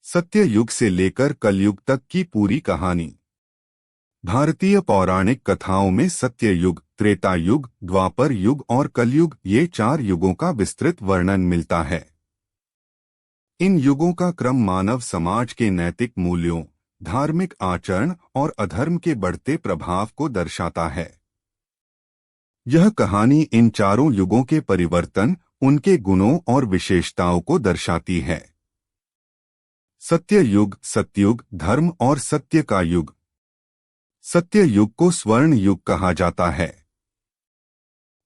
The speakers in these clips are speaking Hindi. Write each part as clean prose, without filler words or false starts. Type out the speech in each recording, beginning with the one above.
सत्य युग से लेकर कलयुग तक की पूरी कहानी। भारतीय पौराणिक कथाओं में सत्य युग, त्रेता युग, द्वापर युग और कलयुग ये 4 युगों का विस्तृत वर्णन मिलता है। इन युगों का क्रम मानव समाज के नैतिक मूल्यों, धार्मिक आचरण और अधर्म के बढ़ते प्रभाव को दर्शाता है। यह कहानी इन चारों युगों के परिवर्तन, उनके गुणों और विशेषताओं को दर्शाती है। सत्य युग, सतयुग, धर्म और सत्य का युग। सत्य युग को स्वर्ण युग कहा जाता है।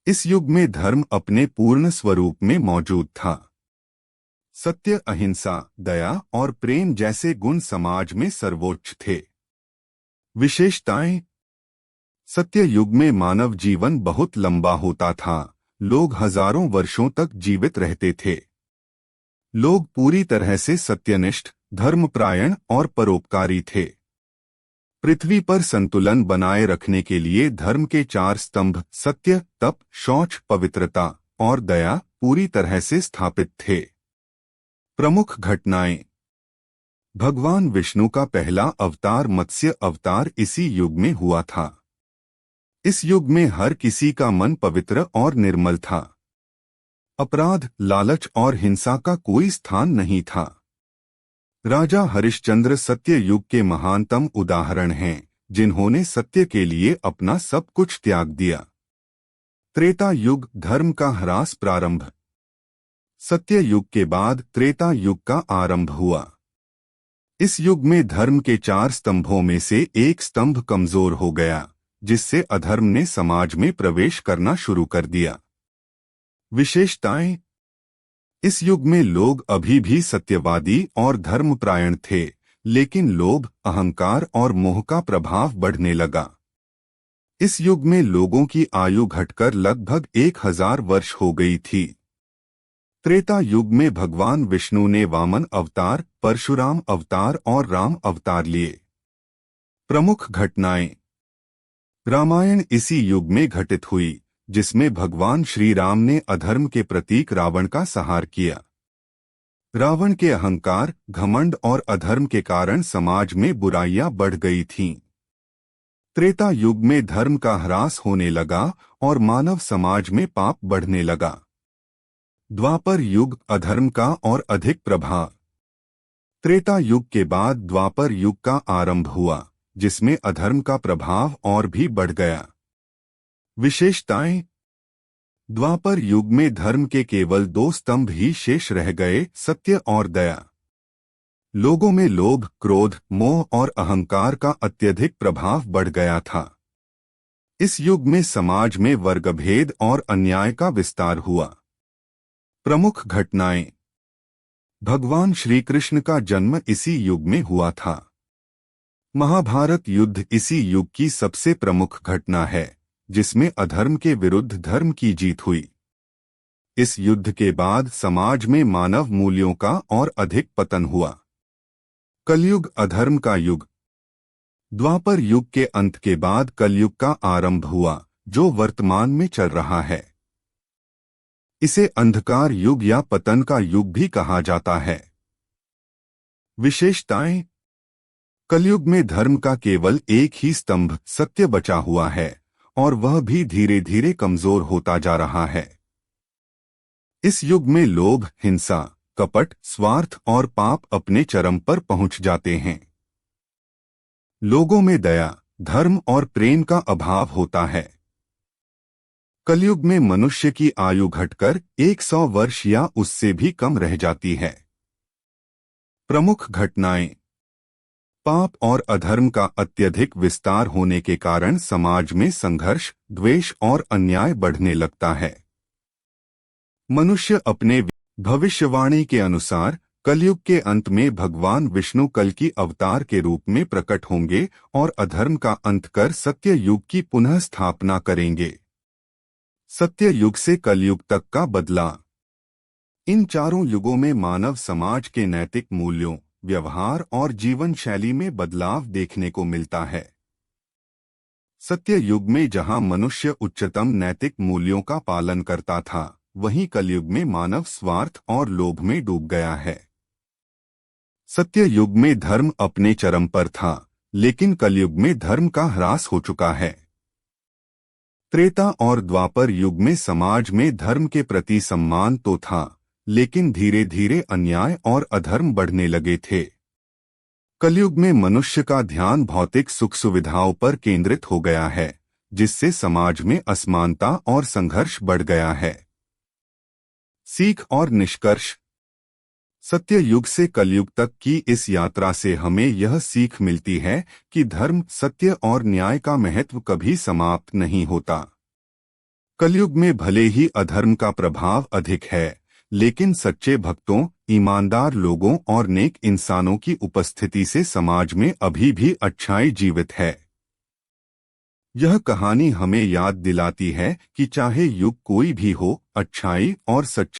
इस युग में धर्म अपने पूर्ण स्वरूप में मौजूद था। सत्य, अहिंसा, दया और प्रेम जैसे गुण समाज में सर्वोच्च थे। विशेषताएं। सत्य युग में मानव जीवन बहुत लंबा होता था। लोग हजारों वर्षों तक जीवित रहते थे। लोग पूरी तरह से सत्यनिष्ठ, धर्मपरायण और परोपकारी थे। पृथ्वी पर संतुलन बनाए रखने के लिए धर्म के 4 स्तंभ सत्य, तप, शौच, पवित्रता और दया पूरी तरह से स्थापित थे। प्रमुख घटनाएं। भगवान विष्णु का पहला अवतार मत्स्य अवतार इसी युग में हुआ था। इस युग में हर किसी का मन पवित्र और निर्मल था। अपराध, लालच और हिंसा का कोई स्थान नहीं था। राजा हरिश्चंद्र सत्य युग के महानतम उदाहरण हैं, जिन्होंने सत्य के लिए अपना सब कुछ त्याग दिया। त्रेता युग, धर्म का ह्रास प्रारंभ। सत्य युग के बाद त्रेता युग का आरंभ हुआ। इस युग में धर्म के 4 स्तंभों में से एक स्तंभ कमजोर हो गया, जिससे अधर्म ने समाज में प्रवेश करना शुरू कर दिया। विशेषताएं। इस युग में लोग अभी भी सत्यवादी और धर्मपरायण थे, लेकिन लोभ, अहंकार और मोह का प्रभाव बढ़ने लगा। इस युग में लोगों की आयु घटकर लगभग 1000 वर्ष हो गई थी। त्रेता युग में भगवान विष्णु ने वामन अवतार, परशुराम अवतार और राम अवतार लिए। प्रमुख घटनाएं। रामायण इसी युग में घटित हुई, जिसमें भगवान श्री राम ने अधर्म के प्रतीक रावण का संहार किया। रावण के अहंकार, घमंड और अधर्म के कारण समाज में बुराइयां बढ़ गई थीं। त्रेता युग में धर्म का ह्रास होने लगा और मानव समाज में पाप बढ़ने लगा। द्वापर युग, अधर्म का और अधिक प्रभाव। त्रेता युग के बाद द्वापर युग का आरंभ हुआ, जिसमें अधर्म का प्रभाव और भी बढ़ गया। विशेषताएं। द्वापर युग में धर्म के केवल 2 स्तंभ ही शेष रह गए, सत्य और दया। लोगों में लोभ, क्रोध, मोह और अहंकार का अत्यधिक प्रभाव बढ़ गया था। इस युग में समाज में वर्गभेद और अन्याय का विस्तार हुआ। प्रमुख घटनाएं। भगवान श्री कृष्ण का जन्म इसी युग में हुआ था। महाभारत युद्ध इसी युग की सबसे प्रमुख घटना है, जिसमें अधर्म के विरुद्ध धर्म की जीत हुई। इस युद्ध के बाद समाज में मानव मूल्यों का और अधिक पतन हुआ। कलयुग, अधर्म का युग। द्वापर युग के अंत के बाद कलयुग का आरंभ हुआ, जो वर्तमान में चल रहा है। इसे अंधकार युग या पतन का युग भी कहा जाता है। विशेषताएं। कलयुग में धर्म का केवल एक ही स्तंभ सत्य बचा हुआ है, और वह भी धीरे धीरे कमजोर होता जा रहा है। इस युग में लोभ, हिंसा, कपट, स्वार्थ और पाप अपने चरम पर पहुंच जाते हैं। लोगों में दया, धर्म और प्रेम का अभाव होता है। कलयुग में मनुष्य की आयु घटकर 100 वर्ष या उससे भी कम रह जाती है। प्रमुख घटनाएं। पाप और अधर्म का अत्यधिक विस्तार होने के कारण समाज में संघर्ष, द्वेष और अन्याय बढ़ने लगता है। मनुष्य अपने भविष्यवाणी के अनुसार कलयुग के अंत में भगवान विष्णु कल की अवतार के रूप में प्रकट होंगे और अधर्म का अंत कर सत्य युग की पुनः स्थापना करेंगे। सत्य युग से कलयुग तक का बदलाव। इन चारों युगों में मानव समाज के नैतिक मूल्यों, व्यवहार और जीवन शैली में बदलाव देखने को मिलता है। सत्य युग में जहां मनुष्य उच्चतम नैतिक मूल्यों का पालन करता था, वहीं कलयुग में मानव स्वार्थ और लोभ में डूब गया है। सत्य युग में धर्म अपने चरम पर था, लेकिन कलयुग में धर्म का ह्रास हो चुका है। त्रेता और द्वापर युग में समाज में धर्म के प्रति सम्मान तो था, लेकिन धीरे धीरे अन्याय और अधर्म बढ़ने लगे थे। कलयुग में मनुष्य का ध्यान भौतिक सुख सुविधाओं पर केंद्रित हो गया है, जिससे समाज में असमानता और संघर्ष बढ़ गया है। सीख और निष्कर्ष। सत्य युग से कलयुग तक की इस यात्रा से हमें यह सीख मिलती है कि धर्म, सत्य और न्याय का महत्व कभी समाप्त नहीं होता। कलयुग में भले ही अधर्म का प्रभाव अधिक है, लेकिन सच्चे भक्तों, ईमानदार लोगों और नेक इंसानों की उपस्थिति से समाज में अभी भी अच्छाई जीवित है। यह कहानी हमें याद दिलाती है कि चाहे युग कोई भी हो, अच्छाई और सच्चाई